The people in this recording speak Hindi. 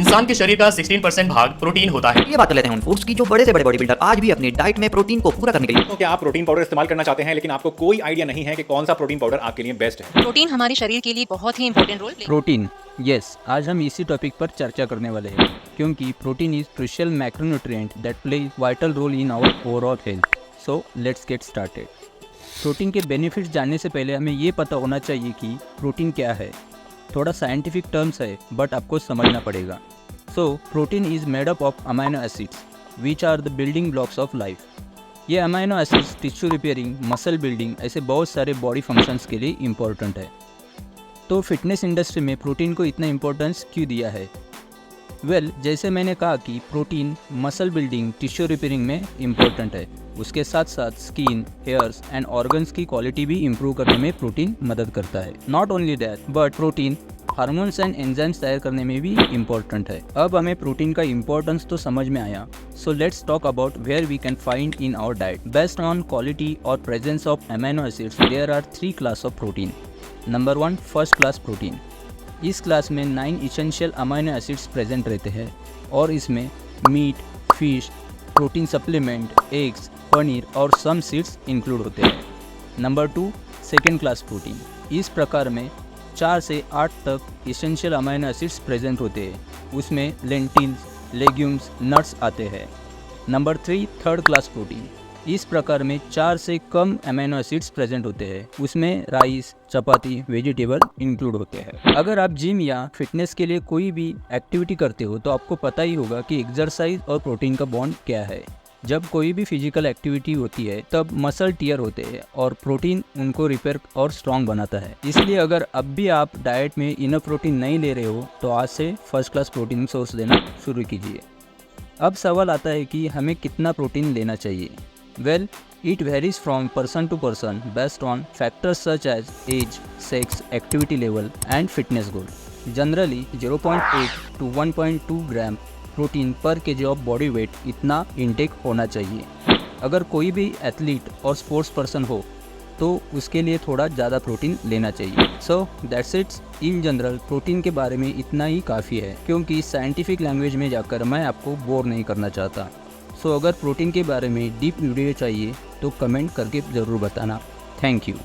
इंसान के शरीर का 16% भाग प्रोटीन होता है। ये बात कर लेते हैं उन फूड्स की जो बड़े से बड़े बॉडी बिल्डर आज भी अपनी डाइट में प्रोटीन को पूरा करने के लिए। तो क्या आप प्रोटीन पाउडर इस्तेमाल करना चाहते हैं लेकिन आपको कोई आइडिया नहीं है कि कौन सा प्रोटीन पाउडर आपके लिए बेस्ट है? प्रोटीन हमारे शरीर के लिए बहुत ही important role play. Protein, yes, आज हम इसी टॉपिक पर चर्चा करने वाले हैं क्योंकि protein is crucial macronutrient that play vital role in our overall health. So let's get started. Protein के बेनिफिट्स जानने से पहले हमें ये पता होना चाहिए कि प्रोटीन क्या है। थोड़ा साइंटिफिक टर्म्स है बट आपको समझना पड़ेगा। So protein is made up of amino acids which are the building blocks of life. ये amino acids tissue repairing, muscle building ऐसे बहुत सारे बॉडी फंक्शंस के लिए इम्पोर्टेंट है। तो फिटनेस इंडस्ट्री में प्रोटीन को इतना इम्पोर्टेंस क्यों दिया है? जैसे मैंने कहा कि protein muscle building, tissue repairing में इम्पोर्टेंट है। उसके साथ साथ स्किन, हेयर्स एंड ऑर्गन्स की क्वालिटी भी इम्प्रूव करने में प्रोटीन मदद करता है। Not only that but protein hormones and enzymes तैयार करने में भी इम्पोर्टेंट है। अब हमें प्रोटीन का इम्पोर्टेंस तो समझ में आया। So let's talk about where we can find in our diet. Based on quality और presence of amino acids there are 3 class of protein. Number 1, first class protein. इस क्लास में 9 इसेंशियल अमाइनो एसिड्स प्रेजेंट रहते हैं और इसमें meat, fish, protein supplement, eggs, paneer और सम सीड्स इंक्लूड होते हैं। Number 2, second class protein. इस प्रकार में 4 से 8 तक इसेंशियल अमाइनो एसिड्स प्रेजेंट होते हैं। उसमें लेंटिल्स, लेग्यूम्स, नट्स आते हैं। Number 3, third class protein. इस प्रकार में 4 से कम अमीनो एसिड्स प्रेजेंट होते हैं। उसमें राइस, चपाती, वेजिटेबल इंक्लूड होते हैं। अगर आप जिम या फिटनेस के लिए कोई भी एक्टिविटी करते हो तो आपको पता ही होगा कि एक्सरसाइज और प्रोटीन का बॉन्ड क्या है। जब कोई भी फिजिकल एक्टिविटी होती है तब मसल टियर होते हैं और प्रोटीन उनको रिपेयर और स्ट्रॉन्ग बनाता है। इसलिए अगर अब भी आप डाइट में इनफ प्रोटीन नहीं ले रहे हो तो आज से फर्स्ट क्लास प्रोटीन सोर्स लेना शुरू कीजिए। अब सवाल आता है कि हमें कितना प्रोटीन लेना चाहिए। It varies from person to person based on factors such as age, sex, activity level and fitness goal. Generally 0.8 to 1.2 gram protein पर केजी ऑफ बॉडी वेट इतना इंटेक होना चाहिए। अगर कोई भी एथलीट और स्पोर्ट्स पर्सन हो तो उसके लिए थोड़ा ज़्यादा प्रोटीन लेना चाहिए। So that's it's. In general protein के बारे में इतना ही काफ़ी है क्योंकि साइंटिफिक लैंग्वेज में जाकर मैं आपको बोर नहीं करना चाहता। सो अगर प्रोटीन के बारे में डीप वीडियो चाहिए तो कमेंट करके ज़रूर बताना। Thank you.